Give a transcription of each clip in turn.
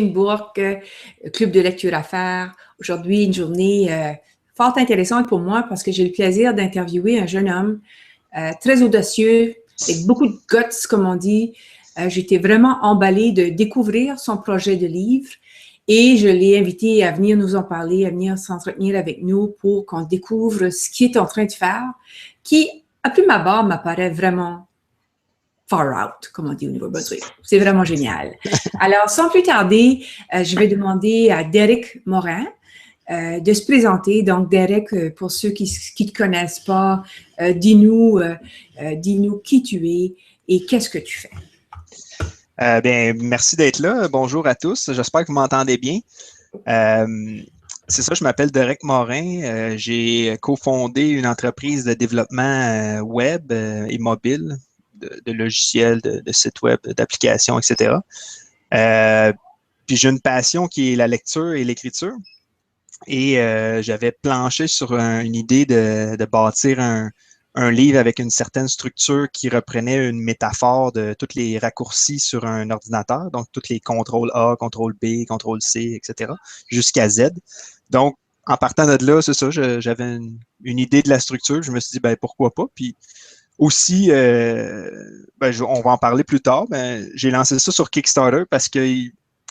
Bourque, club de lecture à faire. Aujourd'hui, une journée fort intéressante pour moi parce que j'ai le plaisir d'interviewer un jeune homme très audacieux, avec beaucoup de guts, comme on dit. J'étais vraiment emballée de découvrir son projet de livre et je l'ai invité à venir nous en parler, à venir s'entretenir avec nous pour qu'on découvre ce qu'il est en train de faire, qui, à prime abord, m'apparaît vraiment far out, comme on dit au Nouveau-Brunswick. C'est vraiment génial. Alors, sans plus tarder, je vais demander à Derek Morin de se présenter. Donc, Derek, pour ceux qui ne te connaissent pas, dis-nous qui tu es et qu'est-ce que tu fais. Bien, merci d'être là. Bonjour à tous. J'espère que vous m'entendez bien. C'est ça, je m'appelle Derek Morin. J'ai cofondé une entreprise de développement web et mobile, de logiciels, de sites web, d'applications, etc. Puis j'ai une passion qui est la lecture et l'écriture. Et j'avais planché sur une idée de bâtir un livre avec une certaine structure qui reprenait une métaphore de tous les raccourcis sur un ordinateur, donc tous les contrôles A, contrôle B, contrôle C, etc., jusqu'à Z. Donc, en partant de là, c'est ça, j'avais une idée de la structure. Je me suis dit, ben pourquoi pas? Puis aussi, on va en parler plus tard, mais j'ai lancé ça sur Kickstarter parce que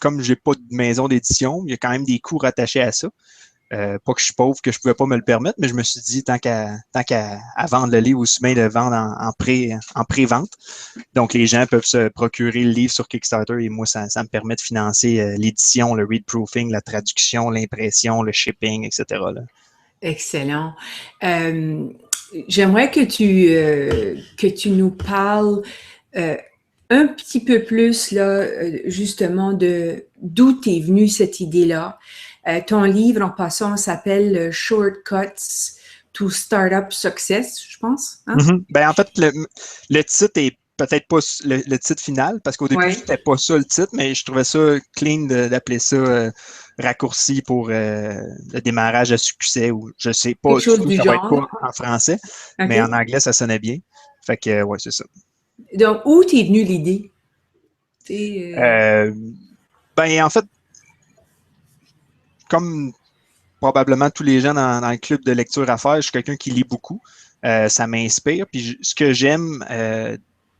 comme j'ai pas de maison d'édition, il y a quand même des coûts rattachés à ça. Pas que je suis pauvre, que je pouvais pas me le permettre, mais je me suis dit, tant qu'à vendre le livre, aussi bien le vendre en pré-vente. Donc, les gens peuvent se procurer le livre sur Kickstarter et moi, ça me permet de financer l'édition, le read-proofing, la traduction, l'impression, le shipping, etc. là. Excellent. J'aimerais que tu nous parles un petit peu plus, là, justement, d'où t'es venue cette idée-là. Ton livre, en passant, s'appelle Shortcuts to Startup Success, je pense. Hein? Ben, en fait, le titre est peut-être pas le titre final, parce qu'au début, c'était pas ça le titre, mais je trouvais ça clean d'appeler ça raccourci pour le démarrage à succès, ou je sais pas, quelque chose du ça genre. va être pas en français, mais en anglais, ça sonnait bien. Fait que, ouais, c'est ça. Donc, où t'es venue l'idée? Ben, en fait, comme probablement tous les gens dans le club de lecture à faire, je suis quelqu'un qui lit beaucoup. Ça m'inspire. Puis ce que j'aime,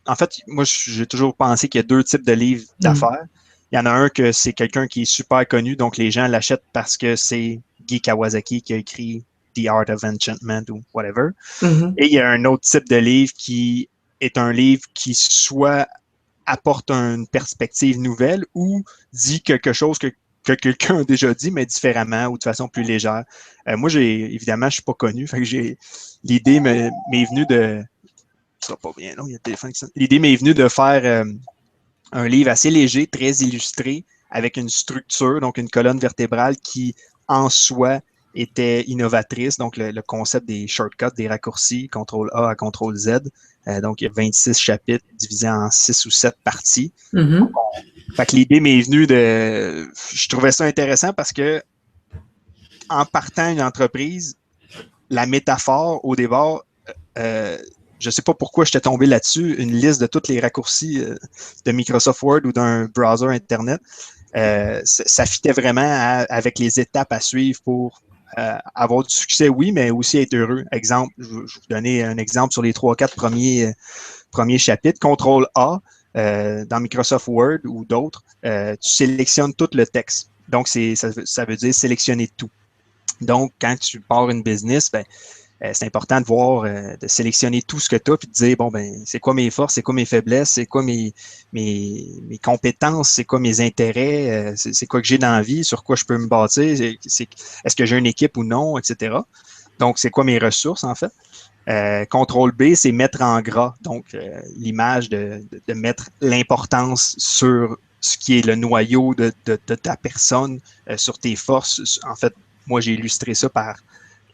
en fait, moi, j'ai toujours pensé qu'il y a deux types de livres d'affaires. Il y en a un que c'est quelqu'un qui est super connu, donc les gens l'achètent parce que c'est Guy Kawasaki qui a écrit The Art of Enchantment ou whatever. Et il y a un autre type de livre qui est un livre qui soit apporte une perspective nouvelle ou dit quelque chose que quelqu'un a déjà dit, mais différemment ou de façon plus légère. Moi, évidemment, je suis pas connu, fait que l'idée m'est venue de... Ça sera pas bien, non? Il y a le téléphone qui sonne. L'idée m'est venue de faire un livre assez léger, très illustré, avec une structure, donc une colonne vertébrale qui, en soi, était innovatrice. Donc, le concept des shortcuts, des raccourcis, CTRL A à CTRL Z. Donc, il y a 26 chapitres divisés en 6 ou 7 parties. Fait que l'idée m'est venue de... Je trouvais ça intéressant parce que en partant une entreprise, la métaphore, au départ, je ne sais pas pourquoi j'étais tombé là-dessus, une liste de tous les raccourcis de Microsoft Word ou d'un browser Internet, ça fitait vraiment avec les étapes à suivre pour avoir du succès, oui, mais aussi être heureux. Exemple, je vais vous donner un exemple sur les 3-4 premiers chapitres. CTRL A, dans Microsoft Word ou d'autres, tu sélectionnes tout le texte. Donc, ça veut dire sélectionner tout. Donc, quand tu pars une business, ben, c'est important de voir, de sélectionner tout ce que tu as, puis de dire, bon, ben, c'est quoi mes forces, c'est quoi mes faiblesses, c'est quoi mes compétences, c'est quoi mes intérêts, c'est quoi que j'ai dans la vie, sur quoi je peux me bâtir, est-ce que j'ai une équipe ou non, etc. Donc, c'est quoi mes ressources, en fait. CTRL B, c'est mettre en gras, donc l'image de mettre l'importance sur ce qui est le noyau de ta personne, sur tes forces. En fait, moi, j'ai illustré ça par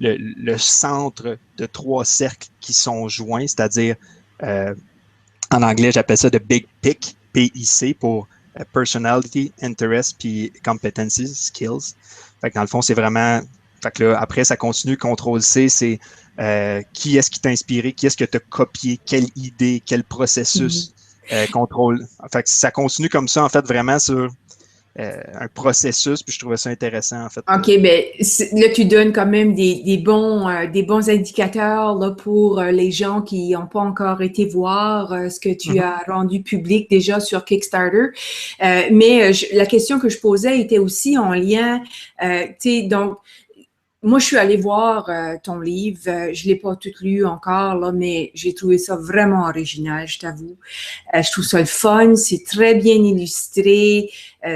le centre de 3 cercles qui sont joints, c'est-à-dire, en anglais, j'appelle ça de Big Pick, PIC, pour Personality, Interest, puis Competencies, Skills. Fait que dans le fond, c'est vraiment... Fait que là, après, ça continue. CTRL-C, c'est qui est-ce qui t'a inspiré, qui est-ce que tu as copié, quelle idée, quel processus, contrôle. Fait que ça continue comme ça, en fait, vraiment sur un processus, puis je trouvais ça intéressant, en fait. OK, ben là, tu donnes quand même des bons indicateurs là, pour les gens qui n'ont pas encore été voir ce que tu as rendu public déjà sur Kickstarter. Mais la question que je posais était aussi en lien, tu sais, donc, moi, je suis allée voir ton livre. Je l'ai pas tout lu encore, là, mais j'ai trouvé ça vraiment original, je t'avoue. Je trouve ça le fun, c'est très bien illustré,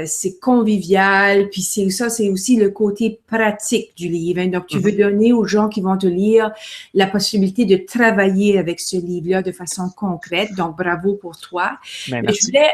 c'est convivial, puis c'est aussi le côté pratique du livre. Hein. Donc, tu veux donner aux gens qui vont te lire la possibilité de travailler avec ce livre-là de façon concrète. Donc, bravo pour toi. Mais Mais je merci. voulais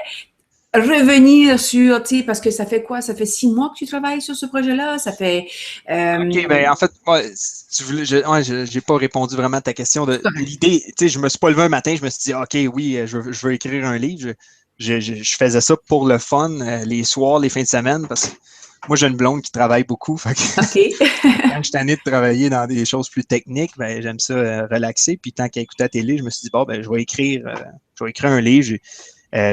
revenir sur, tu sais, parce que ça fait quoi? Ça fait 6 mois que tu travailles sur ce projet-là? Ça fait... OK, ben en fait, ouais, si tu voulais, j'ai pas répondu vraiment à ta question. L'idée, tu sais, je me suis pas levé un matin, je me suis dit, OK, oui, je veux écrire un livre. Je faisais ça pour le fun, les soirs, les fins de semaine, parce que moi, j'ai une blonde qui travaille beaucoup. Fait que OK. quand je suis tanné de travailler dans des choses plus techniques, ben, j'aime ça relaxer. Puis tant qu'à écouter la télé, je me suis dit, bon, ben, je vais écrire un livre.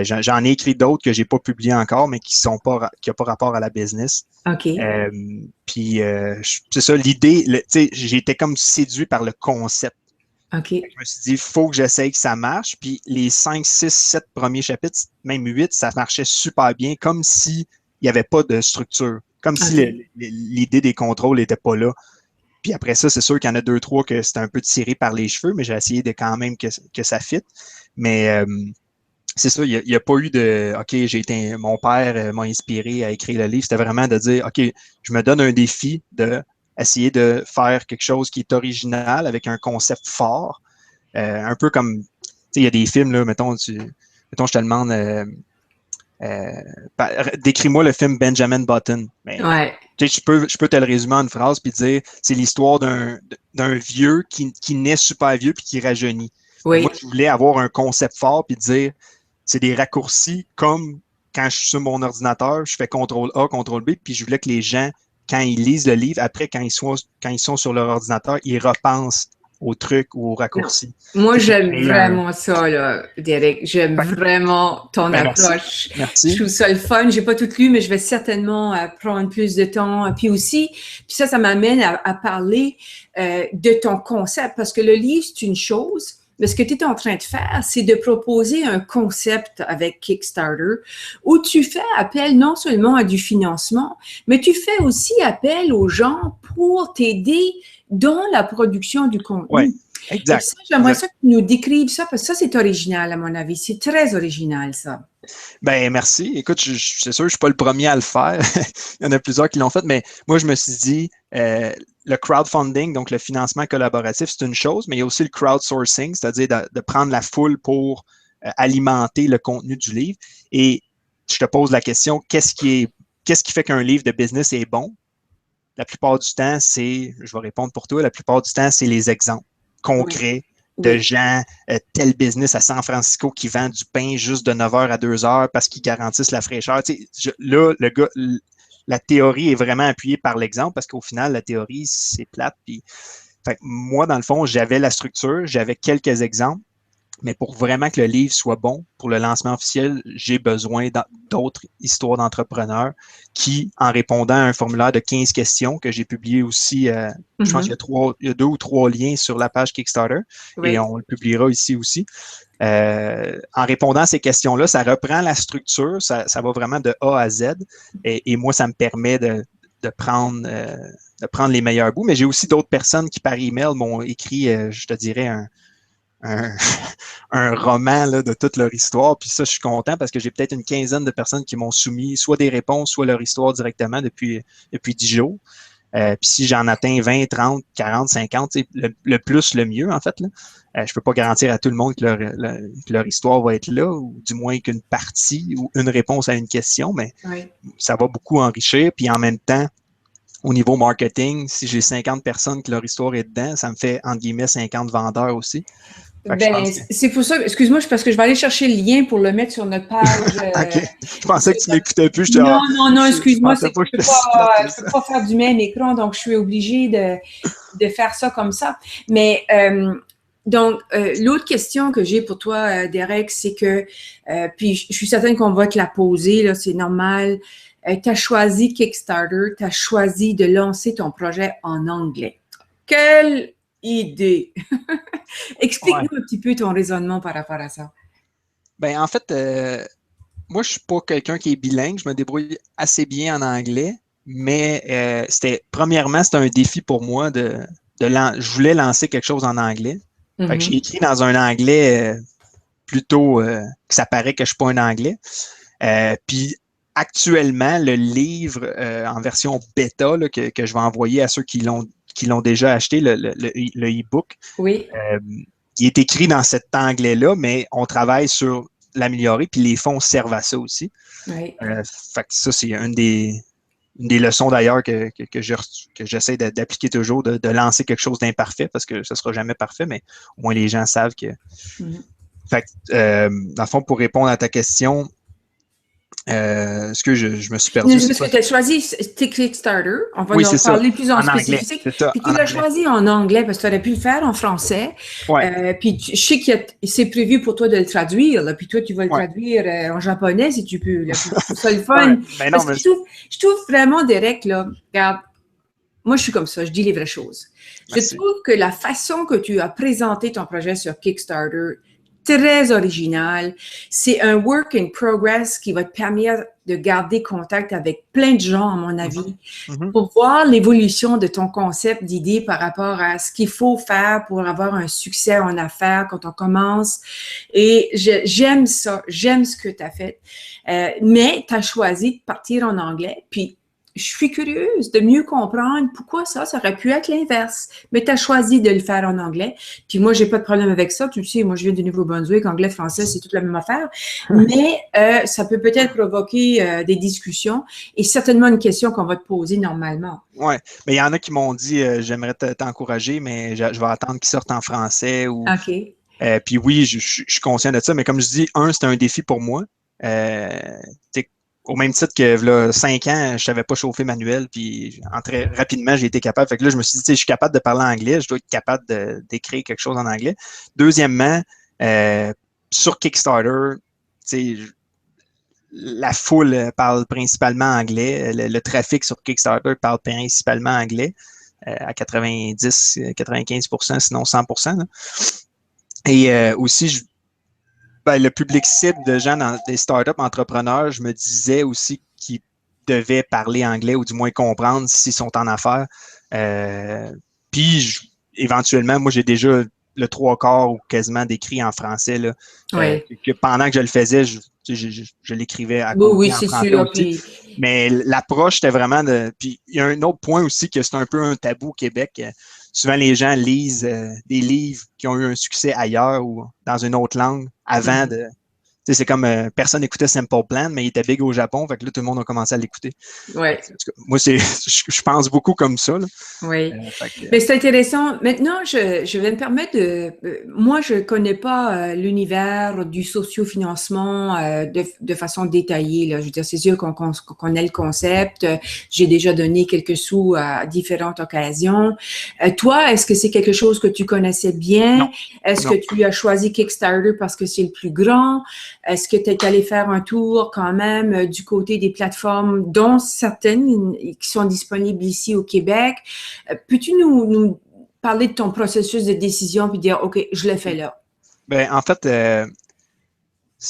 J'en ai écrit d'autres que j'ai pas publiés encore, mais qui n'ont pas rapport à la business. OK. Puis c'est ça, l'idée, tu sais, j'ai été comme séduit par le concept. OK. Je me suis dit, il faut que j'essaye que ça marche. Puis les 5, 6, 7 premiers chapitres, même 8, ça marchait super bien, comme s'il n'y avait pas de structure, comme si l'idée des contrôles n'était pas là. Puis après ça, c'est sûr qu'il y en a 2, 3 que c'était un peu tiré par les cheveux, mais j'ai essayé de quand même que ça fitte. Mais c'est ça, il n'y a pas eu de OK, mon père m'a inspiré à écrire le livre. C'était vraiment de dire OK, je me donne un défi de essayer de faire quelque chose qui est original avec un concept fort. Un peu comme, tu sais, il y a des films, là, mettons, je te demande, décris-moi le film Benjamin Button. Mais, Ouais. tu sais, je peux te le résumer en une phrase puis dire c'est l'histoire d'un vieux qui naît super vieux puis qui rajeunit. Oui. Moi, je voulais avoir un concept fort puis dire c'est des raccourcis comme quand je suis sur mon ordinateur, je fais CTRL-A, CTRL-B, puis je voulais que les gens, quand ils lisent le livre, après, quand ils sont sur leur ordinateur, ils repensent aux trucs ou aux raccourcis. Moi, j'aime vraiment ça, là, Derek. J'aime vraiment ton approche. Merci. Je trouve ça le fun. J'ai pas tout lu, mais je vais certainement prendre plus de temps. Puis aussi, ça m'amène à parler de ton concept, parce que le livre, c'est une chose. Mais ce que tu es en train de faire, c'est de proposer un concept avec Kickstarter où tu fais appel non seulement à du financement, mais tu fais aussi appel aux gens pour t'aider dans la production du contenu. Oui, exact. J'aimerais ça que tu nous décrives ça, parce que ça, c'est original à mon avis. C'est très original, ça. Ben merci. Écoute, c'est sûr, je ne suis pas le premier à le faire. Il y en a plusieurs qui l'ont fait, mais moi, je me suis dit, le crowdfunding, donc le financement collaboratif, c'est une chose, mais il y a aussi le crowdsourcing, c'est-à-dire de prendre la foule pour alimenter le contenu du livre. Et je te pose la question, qu'est-ce qui fait qu'un livre de business est bon? La plupart du temps, je vais répondre pour toi, la plupart du temps, c'est les exemples concrets de gens, tel business à San Francisco qui vend du pain juste de 9h à 2h parce qu'ils garantissent la fraîcheur. Tu sais, là, la théorie est vraiment appuyée par l'exemple parce qu'au final, la théorie, c'est plate. Puis, fait, moi, dans le fond, j'avais la structure, j'avais quelques exemples. Mais pour vraiment que le livre soit bon, pour le lancement officiel, j'ai besoin d'autres histoires d'entrepreneurs qui, en répondant à un formulaire de 15 questions que j'ai publié aussi, je pense qu'il y a 2 ou 3 liens sur la page Kickstarter et on le publiera ici aussi. En répondant à ces questions-là, ça reprend la structure, ça va vraiment de A à Z et moi, ça me permet de prendre les meilleurs bouts. Mais j'ai aussi d'autres personnes qui, par email, m'ont écrit, je te dirais, un roman là, de toute leur histoire. Puis ça, je suis content parce que j'ai peut-être une quinzaine de personnes qui m'ont soumis soit des réponses, soit leur histoire directement depuis 10 jours. Puis si j'en atteins 20, 30, 40, 50, le plus, le mieux, en fait. Là. Je peux pas garantir à tout le monde que leur histoire va être là, ou du moins qu'une partie ou une réponse à une question, mais ça va beaucoup enrichir. Puis en même temps, au niveau marketing, si j'ai 50 personnes que leur histoire est dedans, ça me fait, entre guillemets, 50 vendeurs aussi. C'est pour ça, excuse-moi, parce que je vais aller chercher le lien pour le mettre sur notre page. OK. Je pensais que tu m'écoutais plus. Non, excuse-moi, je ne peux pas faire du même écran, donc je suis obligée de faire ça comme ça. Mais donc, l'autre question que j'ai pour toi, Derek, c'est que, puis je suis certaine qu'on va te la poser, là, c'est normal. tu as choisi Kickstarter, tu as choisi de lancer ton projet en anglais. Quelle idée! Explique-nous un petit peu ton raisonnement par rapport à ça. Ben, en fait, moi, je suis pas quelqu'un qui est bilingue. Je me débrouille assez bien en anglais, mais premièrement, c'était un défi pour moi je voulais lancer quelque chose en anglais. Fait que j'ai écrit dans un anglais plutôt que ça paraît que je suis pas un anglais. Puis actuellement, le livre en version bêta là, que je vais envoyer à ceux qui l'ont déjà acheté, le e-book, Oui. il est écrit dans cet anglais-là, mais on travaille sur l'améliorer, puis les fonds servent à ça aussi. Oui. Fait que ça, c'est une des leçons d'ailleurs que j'essaie d'appliquer toujours, de lancer quelque chose d'imparfait, parce que ce ne sera jamais parfait, mais au moins les gens savent que. Fait que, dans le fond, pour répondre à ta question, est-ce que je me suis perdu? Parce que tu as choisi Kickstarter. On va en parler plus en spécifique. Puis tu l'as choisi en anglais parce que tu aurais pu le faire en français. Ouais. Puis je sais que c'est prévu pour toi de le traduire. Là, puis toi, tu vas le traduire en japonais si tu peux. Là, c'est ça le fun. Ouais, parce que je trouve vraiment, Derek, là, regarde, moi, je suis comme ça. Je dis les vraies choses. Merci. Je trouve que la façon que tu as présenté ton projet sur Kickstarter, très original. C'est un work in progress qui va te permettre de garder contact avec plein de gens, à mon avis, pour voir l'évolution de ton concept d'idée par rapport à ce qu'il faut faire pour avoir un succès en affaires quand on commence. Et j'aime ça, j'aime ce que tu as fait. Mais tu as choisi de partir en anglais, puis je suis curieuse de mieux comprendre pourquoi ça aurait pu être l'inverse. Mais tu as choisi de le faire en anglais. Puis moi, j'ai pas de problème avec ça. Tu le sais, moi, je viens du Nouveau-Brunswick. Anglais, français, c'est toute la même affaire. Mais ça peut-être provoquer des discussions et certainement une question qu'on va te poser normalement. Oui, mais il y en a qui m'ont dit j'aimerais t'encourager, mais je vais attendre qu'ils sortent en français. OK. Puis oui, je suis conscient de ça, mais comme je dis, c'est un défi pour moi. Au même titre que là, 5 ans, je ne savais pas chauffer manuel, puis très rapidement, j'ai été capable. Fait que là, je me suis dit, je suis capable de parler anglais, je dois être capable d'écrire quelque chose en anglais. Deuxièmement, sur Kickstarter, la foule parle principalement anglais. Le trafic sur Kickstarter parle principalement anglais, à 90-95%, sinon 100%. Là. Et aussi, le public cible de gens dans des startups entrepreneurs, je me disais aussi qu'ils devaient parler anglais ou du moins comprendre s'ils sont en affaires. Puis, éventuellement, moi, j'ai déjà le 3/4 ou quasiment d'écrit en français. Là, que pendant que je le faisais, je l'écrivais à côté oui, en c'est français sûr, aussi. Mais l'approche, c'était vraiment de... Puis, il y a un autre point aussi que c'est un peu un tabou au Québec. Souvent, les gens lisent des livres qui ont eu un succès ailleurs ou dans une autre langue avant de... C'est comme personne n'écoutait Simple Plan, mais il était big au Japon, fait que là, tout le monde a commencé à l'écouter. Ouais. Moi, je pense beaucoup comme ça. Là. Oui. Mais c'est intéressant. Maintenant, je vais me permettre de... moi, je connais pas l'univers du sociofinancement de façon détaillée. Là. Je veux dire, c'est sûr qu'on connaît le concept. J'ai déjà donné quelques sous à différentes occasions. Toi, est-ce que c'est quelque chose que tu connaissais bien? Non. Est-ce que tu as choisi Kickstarter parce que c'est le plus grand? Est-ce que tu es allé faire un tour quand même du côté des plateformes, dont certaines qui sont disponibles ici au Québec? Peux-tu nous parler de ton processus de décision puis dire, OK, je le fais là? Ben, en fait,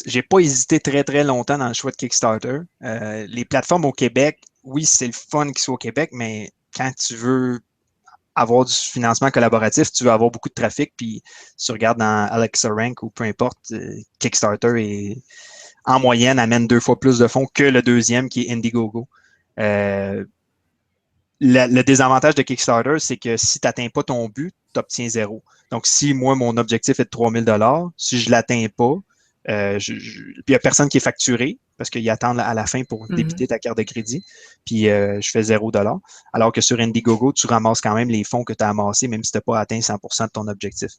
j'ai pas hésité très, très longtemps dans le choix de Kickstarter. Les plateformes au Québec, oui, c'est le fun qu'ils soient au Québec, mais quand tu veux avoir du financement collaboratif, tu veux avoir beaucoup de trafic, puis si tu regardes dans Alexa Rank ou peu importe, Kickstarter en moyenne amène 2 fois plus de fonds que le deuxième qui est Indiegogo. Le désavantage de Kickstarter, c'est que si tu n'atteins pas ton but, tu obtiens 0. Donc, si moi, mon objectif est de 3 000 si je ne l'atteins pas, puis il n'y a personne qui est facturé parce qu'ils attendent à la fin pour débiter ta carte de crédit, puis je fais 0 $. Alors que sur Indiegogo, tu ramasses quand même les fonds que tu as amassés, même si tu n'as pas atteint 100% de ton objectif.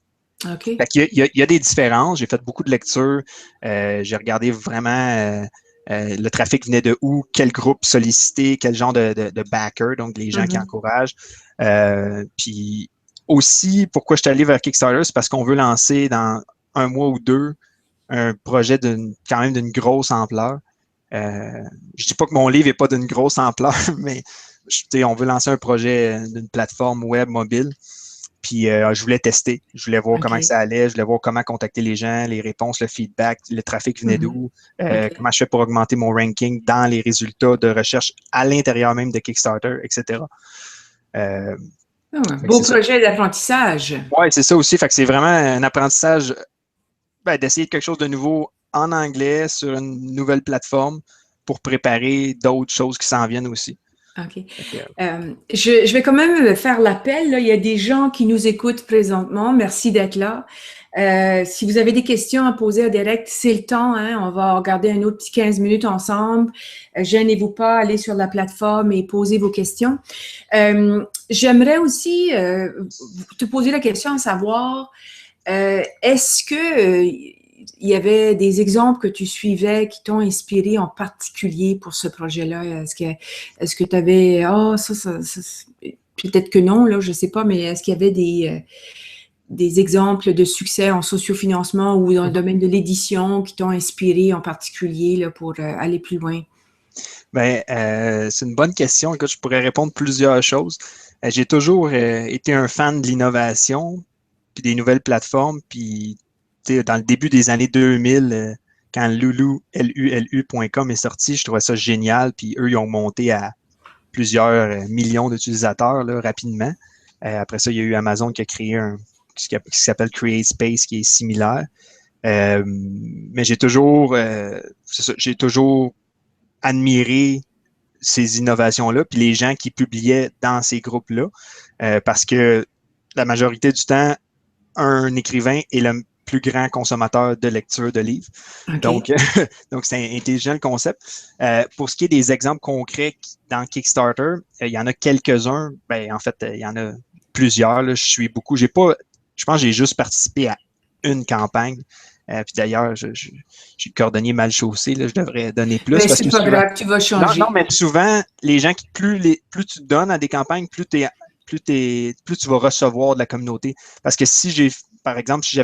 OK. Fait qu'il y a des différences. J'ai fait beaucoup de lectures. J'ai regardé vraiment le trafic venait de où, quel groupe sollicité, quel genre de backer, donc les gens qui encouragent. Puis aussi, pourquoi je suis allé vers Kickstarter, c'est parce qu'on veut lancer dans 1 mois ou 2 un projet quand même d'une grosse ampleur. Je dis pas que mon livre n'est pas d'une grosse ampleur, mais on veut lancer un projet d'une plateforme web mobile. Puis je voulais tester, je voulais voir comment ça allait, je voulais voir comment contacter les gens, les réponses, le feedback, le trafic venait d'où, comment je fais pour augmenter mon ranking dans les résultats de recherche à l'intérieur même de Kickstarter, etc. Beau projet d'apprentissage. Oui, c'est ça aussi. Fait que c'est vraiment un apprentissage d'essayer quelque chose de nouveau en anglais sur une nouvelle plateforme pour préparer d'autres choses qui s'en viennent aussi. OK. Je vais quand même faire l'appel. Il y a des gens qui nous écoutent présentement. Merci d'être là. Si vous avez des questions à poser à Derek, c'est le temps. Hein? On va regarder un autre petit 15 minutes ensemble. Gênez-vous pas, allez sur la plateforme et posez vos questions. J'aimerais aussi te poser la question à savoir, est-ce que il y avait des exemples que tu suivais qui t'ont inspiré en particulier pour ce projet-là? Est-ce que tu avais, peut-être que non, là, je sais pas, mais est-ce qu'il y avait des exemples de succès en sociofinancement ou dans le domaine de l'édition qui t'ont inspiré en particulier là, pour aller plus loin? Bien, c'est une bonne question. Écoute, je pourrais répondre plusieurs choses. J'ai toujours été un fan de l'innovation, puis des nouvelles plateformes, puis dans le début des années 2000, quand lulu.com est sorti, je trouvais ça génial. Puis eux, ils ont monté à plusieurs millions d'utilisateurs là, rapidement. Après ça, il y a eu Amazon qui a créé ce qui s'appelle CreateSpace, qui est similaire. Mais j'ai toujours admiré ces innovations-là, puis les gens qui publiaient dans ces groupes-là, parce que la majorité du temps, un écrivain est le plus grand consommateur de lecture de livres. Okay. Donc, c'est intelligent le concept. Pour ce qui est des exemples concrets dans Kickstarter, il y en a quelques-uns. En fait, il y en a plusieurs. Là, je suis beaucoup. Je pense que j'ai juste participé à une campagne. Puis d'ailleurs, je suis le cordonnier mal chaussé. Là, je devrais donner plus. Mais c'est pas grave, tu vas changer. Non, mais souvent, les gens plus tu donnes à des campagnes, plus tu vas recevoir de la communauté. Parce que par exemple, si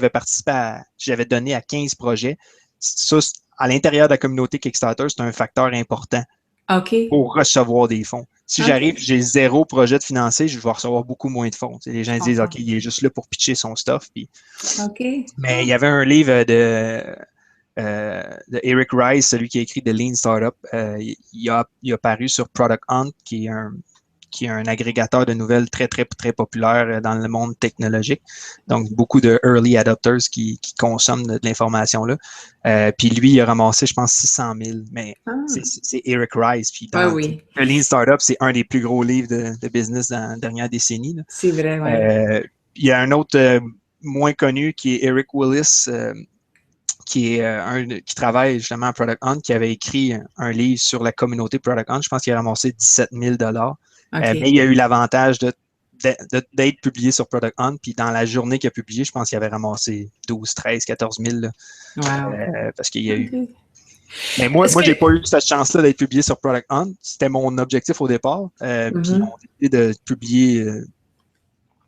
j'avais donné à 15 projets, ça, à l'intérieur de la communauté Kickstarter, c'est un facteur important pour recevoir des fonds. Si j'arrive, j'ai 0 projet de financé, je vais recevoir beaucoup moins de fonds. Les gens disent, OK, il est juste là pour pitcher son stuff. Puis... Mais il y avait un livre de Eric Rice, celui qui a écrit The Lean Startup. Il a paru sur Product Hunt, qui est un agrégateur de nouvelles très, très, très populaire dans le monde technologique. Donc, beaucoup de early adopters qui consomment de l'information là. Puis lui, il a ramassé, je pense, 600 000. Mais c'est Eric Rice. Puis dans The Lean Startup, c'est un des plus gros livres de business dans la dernière décennie. Là. C'est vrai, oui. Il y a un autre moins connu qui est Eric Willis, qui travaille justement à Product Hunt, qui avait écrit un livre sur la communauté Product Hunt. Je pense qu'il a ramassé 17 000 mais il a eu l'avantage d'être publié sur Product Hunt. Puis dans la journée qu'il a publié, je pense qu'il avait ramassé 12, 13, 14 000. Là, parce qu'il y a eu... Mais moi, j'ai pas eu cette chance-là d'être publié sur Product Hunt. C'était mon objectif au départ. Puis on a décidé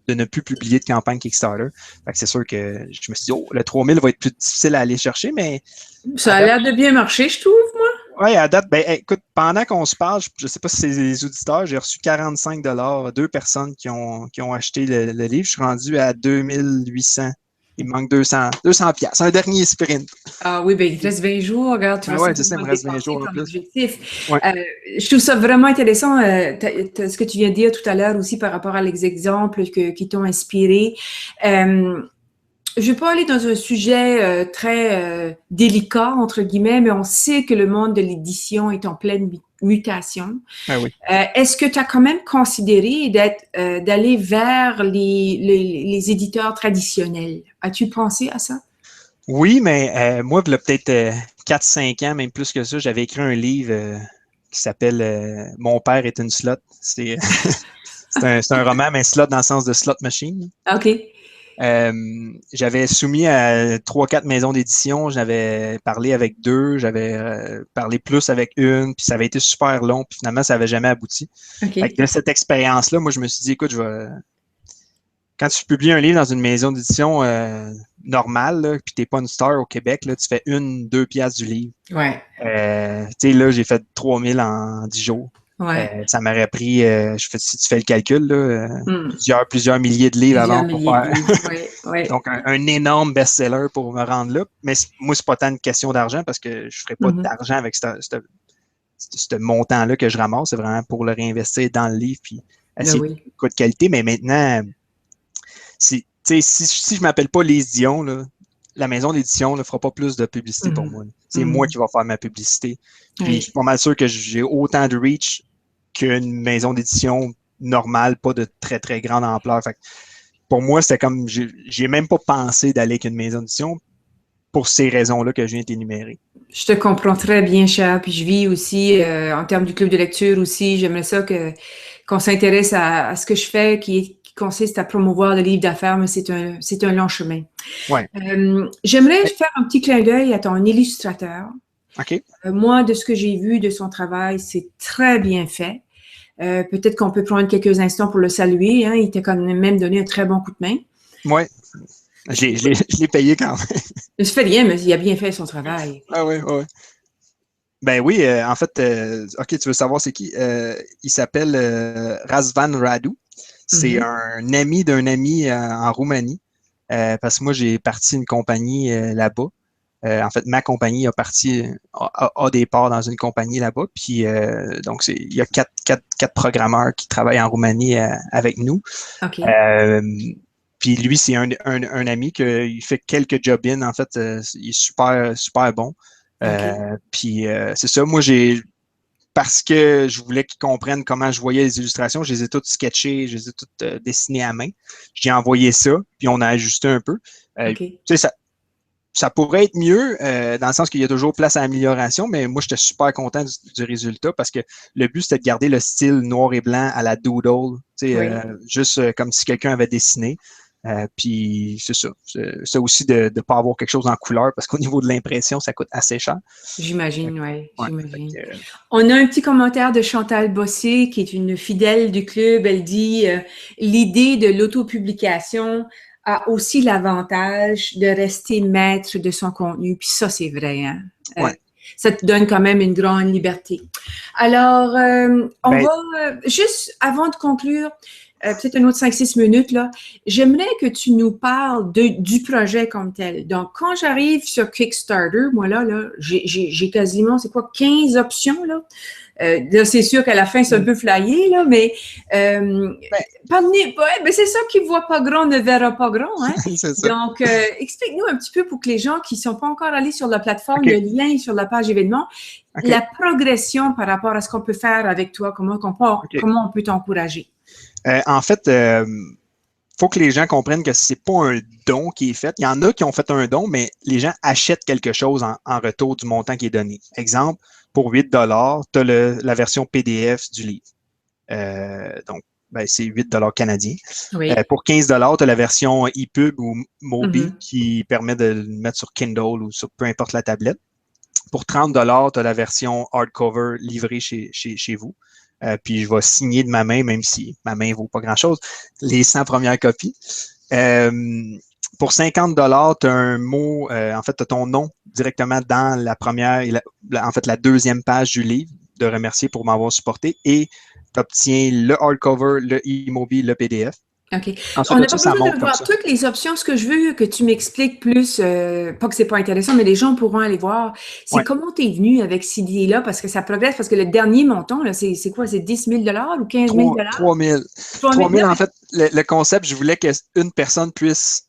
de ne plus publier de campagne Kickstarter. Fait que c'est sûr que je me suis dit, le 3000 va être plus difficile à aller chercher, mais... Ça a l'air de bien marcher, je trouve, moi. Oui, à date, écoute, pendant qu'on se parle, je ne sais pas si c'est les auditeurs, j'ai reçu 45 $, 2 personnes qui ont acheté le livre. Je suis rendu à 2800. Il me manque 200 piastres. Un dernier sprint. Ah oui, il te reste 20 jours. Regarde, tu vas c'est ça, il me reste 20 jours en plus. Objectif. Ouais. Je trouve ça vraiment intéressant, ce que tu viens de dire tout à l'heure aussi par rapport à les exemples qui t'ont inspiré. Je ne vais pas aller dans un sujet très délicat, entre guillemets, mais on sait que le monde de l'édition est en pleine mutation. Ah oui. Est-ce que tu as quand même considéré d'aller vers les éditeurs traditionnels? As-tu pensé à ça? Oui, mais moi, il y a peut-être 4-5 ans, même plus que ça, j'avais écrit un livre qui s'appelle « Mon père est une slot ». C'est un roman, mais slot dans le sens de slot machine. OK. J'avais soumis à 3-4 maisons d'édition, j'avais parlé avec 2, j'avais parlé plus avec une, puis ça avait été super long, puis finalement, ça n'avait jamais abouti. Okay. De cette expérience-là, moi, je me suis dit, écoute, quand tu publies un livre dans une maison d'édition normale, là, puis tu n'es pas une star au Québec, là, tu fais 1-2 piastres du livre. Ouais. Tu sais, là, j'ai fait 3000 en 10 jours. Ouais. Ça m'aurait pris, si tu fais le calcul, là, Hmm. plusieurs milliers de livres Plusieurs avant pour milliers de faire. livres. Ouais, ouais. Donc, un énorme best-seller pour me rendre là. Mais moi, c'est pas tant une question d'argent parce que je ne ferai pas d'argent avec ce montant-là que je ramasse. C'est vraiment pour le réinvestir dans le livre puis essayer de qualité. Mais maintenant, si je ne m'appelle pas Les Dion, là, la maison d'édition ne fera pas plus de publicité pour moi. C'est moi qui vais faire ma publicité. Puis je suis pas mal sûr que j'ai autant de reach qu'une maison d'édition normale, pas de très, très grande ampleur. Fait que pour moi, c'était comme, j'ai même pas pensé d'aller avec une maison d'édition pour ces raisons-là que je viens d'énumérer. Je te comprends très bien, Charles. Puis je vis aussi, en termes du club de lecture aussi, j'aimerais ça qu'on s'intéresse à ce que je fais, qui consiste à promouvoir le livre d'affaires, mais c'est un long chemin. Ouais. J'aimerais faire un petit clin d'œil à ton illustrateur. OK. Moi, de ce que j'ai vu de son travail, c'est très bien fait. Peut-être qu'on peut prendre quelques instants pour le saluer. Hein. Il t'a quand même donné un très bon coup de main. Oui. Je l'ai payé quand même. Ça fait rien, mais il a bien fait son travail. Ah oui, oui. Ben oui, en fait, OK, tu veux savoir c'est qui? Il s'appelle Razvan Radu. C'est un ami d'un ami en Roumanie. Parce que moi, j'ai parti une compagnie là-bas. En fait, ma compagnie a des parts dans une compagnie là-bas. Puis donc, il y a quatre programmeurs qui travaillent en Roumanie avec nous. OK. Puis lui, c'est un ami qui fait quelques job-in. En fait, il est super, super bon. Puis c'est ça, moi, parce que je voulais qu'ils comprennent comment je voyais les illustrations, je les ai toutes sketchées, je les ai toutes dessinées à main. J'ai envoyé ça, puis on a ajusté un peu. Tu sais, ça pourrait être mieux, dans le sens qu'il y a toujours place à amélioration, mais moi, j'étais super content du résultat parce que le but, c'était de garder le style noir et blanc à la doodle, tu sais, juste comme si quelqu'un avait dessiné. Puis c'est ça. C'est aussi de ne pas avoir quelque chose en couleur parce qu'au niveau de l'impression, ça coûte assez cher. J'imagine, oui. J'imagine. On a un petit commentaire de Chantal Bossé, qui est une fidèle du club. Elle dit l'idée de l'autopublication a aussi l'avantage de rester maître de son contenu. Puis ça, c'est vrai. Hein? Ça te donne quand même une grande liberté. Alors, on va, juste avant de conclure, peut-être un autre 5-6 minutes, là, j'aimerais que tu nous parles du projet comme tel. Donc, quand j'arrive sur Kickstarter, moi, là j'ai quasiment, c'est quoi, 15 options, là? Là, c'est sûr qu'à la fin, c'est un peu flyé, là, mais mais c'est ça qui voit pas grand ne verra pas grand, hein? C'est ça. Donc, explique-nous un petit peu pour que les gens qui sont pas encore allés sur la plateforme, le lien sur la page événement, la progression par rapport à ce qu'on peut faire avec toi, comment on peut t'encourager. En fait, faut que les gens comprennent que c'est pas un don qui est fait. Il y en a qui ont fait un don, mais les gens achètent quelque chose en retour du montant qui est donné. Exemple, pour 8 $, tu as la version PDF du livre. Donc, c'est 8 $ canadiens. Oui. Pour 15 $, tu as la version ePub ou Mobi qui permet de le mettre sur Kindle ou sur peu importe la tablette. Pour 30 $, tu as la version hardcover livrée chez vous. Puis je vais signer de ma main, même si ma main ne vaut pas grand-chose, les 100 premières copies. Pour 50 $, tu as un mot, en fait, tu as ton nom directement dans la première, la deuxième page du livre, de remercier pour m'avoir supporté, et tu obtiens le hardcover, le e-mobile, le PDF. OK. Ensuite, on n'a pas besoin de voir toutes les options. Ce que je veux que tu m'expliques plus, pas que c'est pas intéressant, mais les gens pourront aller voir, c'est comment tu es venu avec cette idée-là, parce que ça progresse, parce que le dernier montant, là, c'est quoi? C'est 10 000 ou 15 000 3 000 3 000 en fait, le concept, je voulais qu'une personne puisse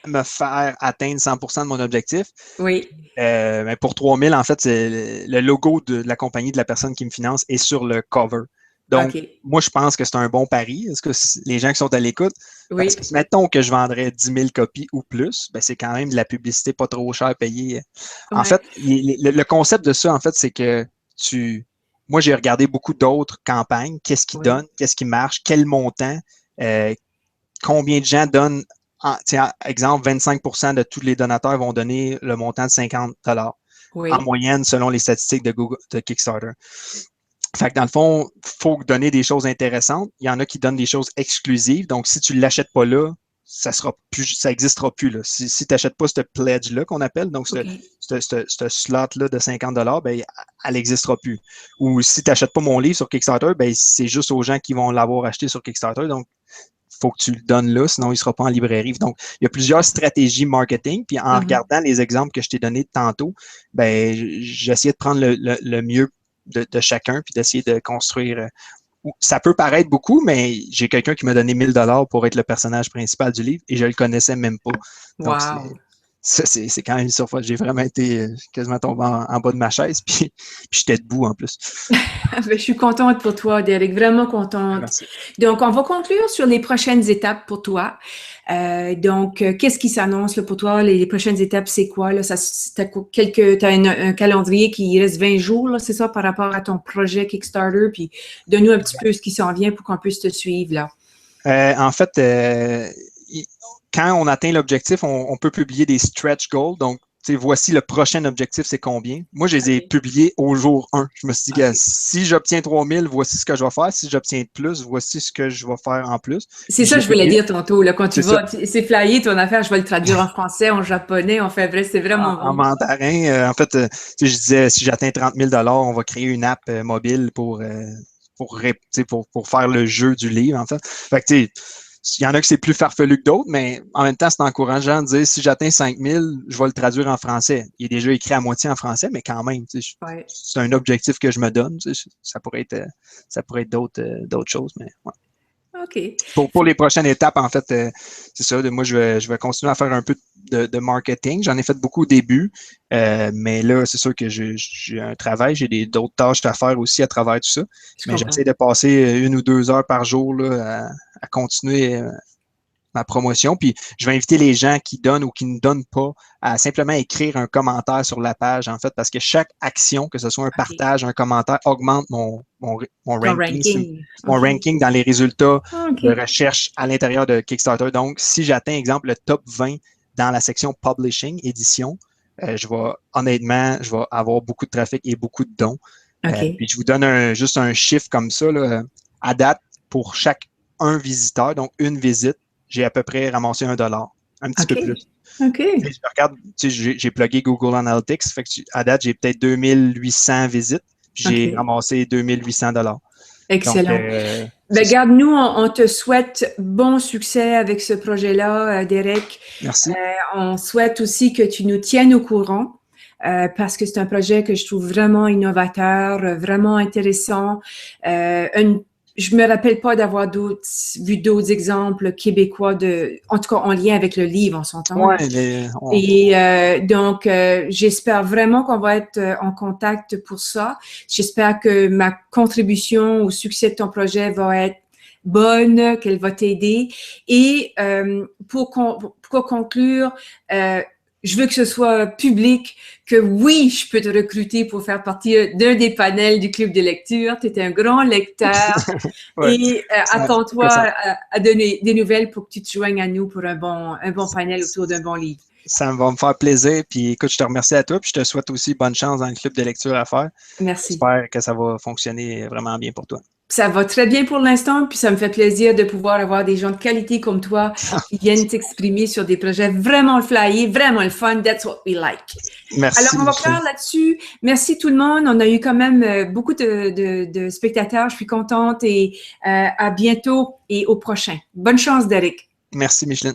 me faire atteindre 100% de mon objectif. Oui. Mais pour 3 000, en fait, c'est le logo de la compagnie de la personne qui me finance est sur le cover. Donc, moi, je pense que c'est un bon pari. Est-ce que les gens qui sont à l'écoute, parce que mettons que je vendrais 10 000 copies ou plus, c'est quand même de la publicité pas trop chère payée. En fait, le concept de ça, en fait, c'est que moi, j'ai regardé beaucoup d'autres campagnes. Qu'est-ce qui donne? Qu'est-ce qui marche? Quel montant? Combien de gens donnent? Exemple, 25% de tous les donateurs vont donner le montant de 50 $ en moyenne selon les statistiques de Kickstarter. Fait que dans le fond, il faut donner des choses intéressantes. Il y en a qui donnent des choses exclusives. Donc, si tu ne l'achètes pas là, ça n'existera plus. Là. Si tu n'achètes pas ce pledge-là qu'on appelle, donc ce slot-là de 50 ben, elle n'existera plus. Ou si tu n'achètes pas mon livre sur Kickstarter, ben, c'est juste aux gens qui vont l'avoir acheté sur Kickstarter. Donc, il faut que tu le donnes là, sinon il ne sera pas en librairie. Donc, il y a plusieurs stratégies marketing. Puis en regardant les exemples que je t'ai donnés tantôt, ben, j'ai essayé de prendre le mieux de chacun, puis d'essayer de construire. Ça peut paraître beaucoup, mais j'ai quelqu'un qui m'a donné 1000$ pour être le personnage principal du livre et je le connaissais même pas. Donc, wow. c'est quand même une surprise. J'ai vraiment été quasiment tombé en bas de ma chaise, puis j'étais debout en plus. Je suis contente pour toi, Derek, vraiment contente. Merci. Donc, on va conclure sur les prochaines étapes pour toi. Qu'est-ce qui s'annonce là, pour toi? Les prochaines étapes, c'est quoi? Là? T'as un calendrier qui reste 20 jours, c'est ça, par rapport à ton projet Kickstarter? Puis, donne-nous un petit peu ce qui s'en vient pour qu'on puisse te suivre, là. En fait, quand on atteint l'objectif, on peut publier des stretch goals. Donc, voici le prochain objectif, c'est combien. Moi, je les ai publiés au jour 1. Je me suis dit, si j'obtiens 3000, voici ce que je vais faire. Si j'obtiens plus, voici ce que je vais faire en plus. C'est ça que je voulais dire tantôt. Là, quand tu vas, c'est flyé ton affaire, je vais le traduire en français, en japonais, en fait, c'est vraiment bon. En mandarin, en fait, je disais, si j'atteins 30 000 $, on va créer une app mobile pour faire le jeu du livre, en fait. Fait que, tu sais, il y en a que c'est plus farfelu que d'autres, mais en même temps, c'est encourageant de dire si j'atteins 5000, je vais le traduire en français. Il est déjà écrit à moitié en français, mais quand même, c'est un objectif que je me donne. Ça pourrait être d'autres choses, mais ouais. OK. Pour les prochaines étapes, en fait, c'est ça. Moi, je vais continuer à faire un peu de marketing. J'en ai fait beaucoup au début, mais là, c'est sûr que j'ai un travail, j'ai d'autres tâches à faire aussi à travers tout ça. Mais j'essaie de passer 1 ou 2 heures par jour là, à continuer ma promotion. Puis, je vais inviter les gens qui donnent ou qui ne donnent pas à simplement écrire un commentaire sur la page, en fait, parce que chaque action, que ce soit un partage, un commentaire, augmente mon ranking. Mon ranking dans les résultats de recherche à l'intérieur de Kickstarter. Donc, si j'atteins, exemple, le top 20 dans la section Publishing, édition, je vais avoir beaucoup de trafic et beaucoup de dons. Puis, je vous donne juste un chiffre comme ça. Là, à date, pour chaque un visiteur, donc une visite, j'ai à peu près ramassé $1, un petit peu plus. OK. Je regarde, j'ai plugué Google Analytics, fait que à date, j'ai peut-être 2800 visites, puis j'ai ramassé $2800. Excellent. Donc, regarde, nous, on te souhaite bon succès avec ce projet-là, Derek. Merci. On souhaite aussi que tu nous tiennes au courant. Parce que c'est un projet que je trouve vraiment innovateur, vraiment intéressant. Je me rappelle pas d'avoir vu d'autres exemples québécois en tout cas en lien avec le livre, on s'entend. Et donc, j'espère vraiment qu'on va être en contact pour ça. J'espère que ma contribution au succès de ton projet va être bonne, qu'elle va t'aider. Et pour conclure, je veux que ce soit public, que oui, je peux te recruter pour faire partie d'un des panels du club de lecture. Tu es un grand lecteur et attends-toi à donner des nouvelles pour que tu te joignes à nous pour un bon panel autour d'un bon livre. Ça va me faire plaisir. Puis écoute, je te remercie à toi. Puis je te souhaite aussi bonne chance dans le club de lecture à faire. Merci. J'espère que ça va fonctionner vraiment bien pour toi. Ça va très bien pour l'instant, puis ça me fait plaisir de pouvoir avoir des gens de qualité comme toi qui viennent t'exprimer sur des projets vraiment flyés, vraiment le fun. That's what we like. Merci. Alors, on va faire là-dessus. Merci tout le monde. On a eu quand même beaucoup de spectateurs. Je suis contente et à bientôt et au prochain. Bonne chance, Derek. Merci, Micheline.